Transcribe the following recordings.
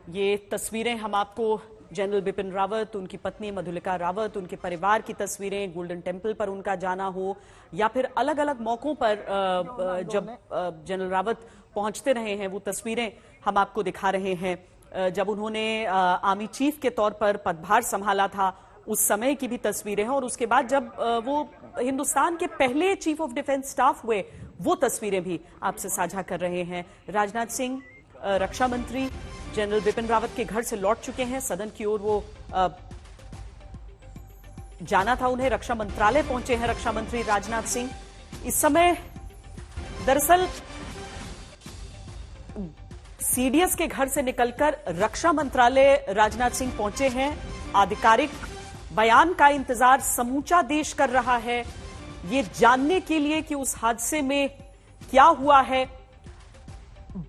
ये तस्वीरें हम आपको जनरल बिपिन रावत, उनकी पत्नी मधुलिका रावत, उनके परिवार की तस्वीरें, गोल्डन टेम्पल पर उनका जाना हो या फिर अलग अलग मौकों पर जब जनरल रावत पहुंचते रहे हैं, वो तस्वीरें हम आपको दिखा रहे हैं। जब उन्होंने आर्मी चीफ के तौर पर पदभार संभाला था उस समय की भी तस्वीरें हैं, और उसके बाद जब वो हिंदुस्तान के पहले चीफ ऑफ डिफेंस स्टाफ हुए वो तस्वीरें भी आपसे साझा कर रहे हैं। राजनाथ सिंह रक्षा मंत्री जनरल बिपिन रावत के घर से लौट चुके हैं। सदन की ओर वो जाना था उन्हें, रक्षा मंत्रालय पहुंचे हैं रक्षा मंत्री राजनाथ सिंह। इस समय दरअसल सीडीएस के घर से निकलकर रक्षा मंत्रालय राजनाथ सिंह पहुंचे हैं। आधिकारिक बयान का इंतजार समूचा देश कर रहा है, ये जानने के लिए कि उस हादसे में क्या हुआ है।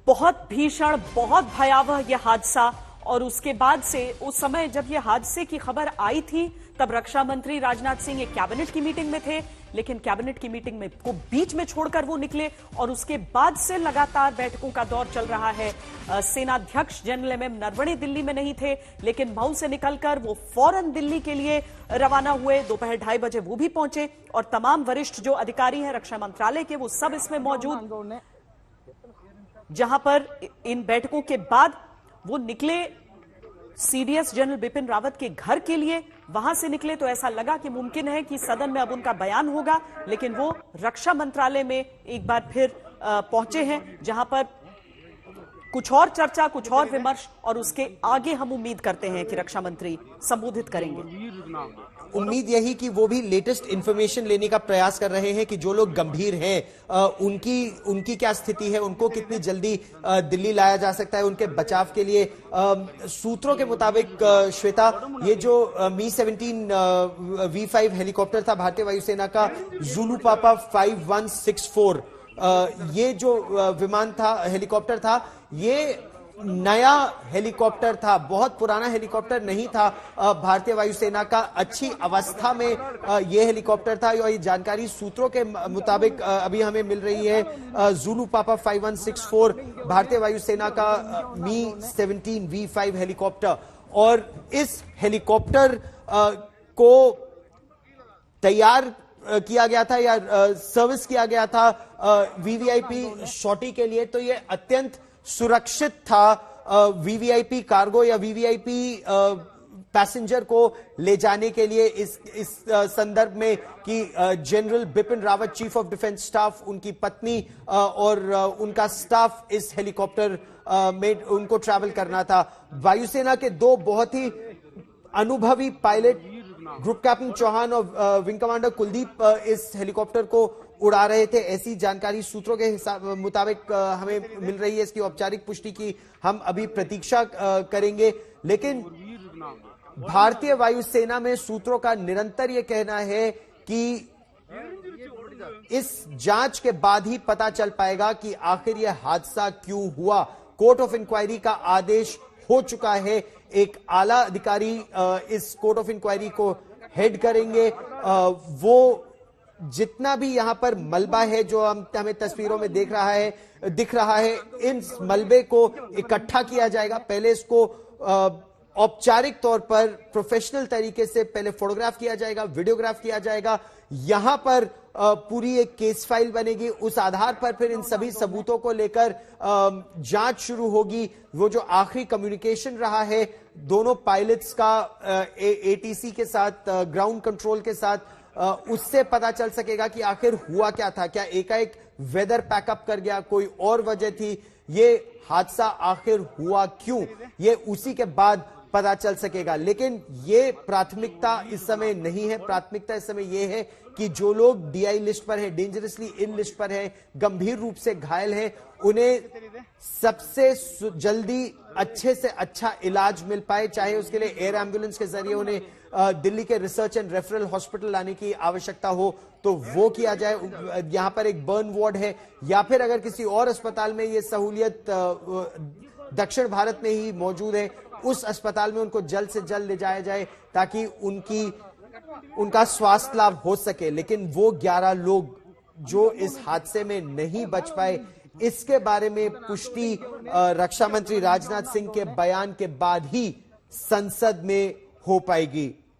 बहुत भीषण, बहुत भयावह यह हादसा, और उसके बाद से उस समय जब यह हादसे की खबर आई थी तब रक्षा मंत्री राजनाथ सिंह एक कैबिनेट की मीटिंग में थे, लेकिन कैबिनेट की मीटिंग में को बीच में छोड़कर वो निकले और उसके बाद से लगातार बैठकों का दौर चल रहा है। सेनाध्यक्ष जनरल एमएम नरवणे दिल्ली में नहीं थे, लेकिन मऊ से निकलकर वो फौरन दिल्ली के लिए रवाना हुए। दोपहर 2:30 बजे वो भी पहुंचे और तमाम वरिष्ठ जो अधिकारी हैं रक्षा मंत्रालय के वो सब इसमें मौजूद, जहां पर इन बैठकों के बाद वो निकले सीडीएस जनरल बिपिन रावत के घर के लिए। वहां से निकले तो ऐसा लगा कि मुमकिन है कि सदन में अब उनका बयान होगा, लेकिन वो रक्षा मंत्रालय में एक बार फिर पहुंचे हैं, जहां पर कुछ और चर्चा, कुछ और विमर्श, और उसके आगे हम उम्मीद करते हैं कि रक्षा मंत्री संबोधित करेंगे। उम्मीद यही कि वो भी लेटेस्ट इंफॉर्मेशन लेने का प्रयास कर रहे हैं कि जो लोग गंभीर हैं उनकी क्या स्थिति है, उनको कितनी जल्दी दिल्ली लाया जा सकता है उनके बचाव के लिए। सूत्रों के मुताबिक श्वेता, ये जो मी-17 V5 हेलीकॉप्टर था भारतीय वायुसेना का, जुलू पापा 5164, ये जो विमान था, हेलीकॉप्टर था, ये नया हेलीकॉप्टर था, बहुत पुराना हेलीकॉप्टर नहीं था भारतीय वायुसेना का। अच्छी अवस्था में यह हेलीकॉप्टर था, और ये जानकारी सूत्रों के मुताबिक अभी हमें मिल रही है। जुलू पापा 5164 भारतीय वायुसेना का मी-17 V5 हेलीकॉप्टर, और इस हेलीकॉप्टर को तैयार किया गया था या सर्विस किया गया था वीवीआईपी शॉटी के लिए, तो ये अत्यंत सुरक्षित था वीवीआईपी कार्गो या वीवीआईपी पैसेंजर को ले जाने के लिए। इस संदर्भ में कि general Bipin Rawat chief of defence staff, उनकी पत्नी और उनका स्टाफ इस हेलीकॉप्टर में उनको ट्रैवल करना था। वायुसेना के दो बहुत ही अनुभवी पायलट, ग्रुप कैप्टन चौहान और विंग कमांडर कुलदीप, इस हेलीकॉप्टर को उड़ा रहे थे, ऐसी जानकारी सूत्रों के मुताबिक हमें मिल रही है। इसकी औपचारिक पुष्टि की हम अभी प्रतीक्षा करेंगे, लेकिन भारतीय वायुसेना में सूत्रों का निरंतर यह कहना है कि इस जांच के बाद ही पता चल पाएगा कि आखिर यह हादसा क्यों हुआ। कोर्ट ऑफ इंक्वायरी का आदेश हो चुका है, एक आला अधिकारी इस कोर्ट ऑफ इंक्वायरी को हेड करेंगे। वो जितना भी यहां पर मलबा है जो हमें तस्वीरों में दिख रहा है, इन मलबे को इकट्ठा किया जाएगा। पहले इसको औपचारिक तौर पर प्रोफेशनल तरीके से पहले फोटोग्राफ किया जाएगा, वीडियोग्राफ किया जाएगा। यहां पर पूरी एक केस फाइल बनेगी, उस आधार पर फिर इन सभी सबूतों को लेकर जांच शुरू होगी। वो जो आखिरी कम्युनिकेशन रहा है दोनों पायलट्स का एटीसी के साथ, ग्राउंड कंट्रोल के साथ, उससे पता चल सकेगा कि आखिर हुआ क्या था। क्या एकाएक वेदर पैकअप कर गया, कोई और वजह थी, ये हादसा आखिर हुआ क्यों, ये उसी के बाद पता चल सकेगा। लेकिन ये प्राथमिकता इस समय नहीं है। प्राथमिकता इस समय ये है कि जो लोग डीआई लिस्ट पर हैं, डेंजरसली इन लिस्ट पर हैं, गंभीर रूप से घायल हैं, उन्हें सबसे जल्दी अच्छे से अच्छा इलाज मिल पाए, चाहे उसके लिए एयर एम्बुलेंस के जरिए उन्हें दिल्ली के रिसर्च एंड रेफरल हॉस्पिटल लाने की आवश्यकता हो तो वो किया जाए। यहां पर एक बर्न वार्ड है, या फिर अगर किसी और अस्पताल में ये सहूलियत दक्षिण भारत में ही मौजूद है, उस अस्पताल में उनको जल्द से जल्द ले जाया जाए ताकि उनका स्वास्थ्य लाभ हो सके। लेकिन वो 11 लोग जो इस हादसे में नहीं बच पाए, इसके बारे में पुष्टि रक्षा मंत्री राजनाथ सिंह के बयान के बाद ही संसद में हो पाएगी।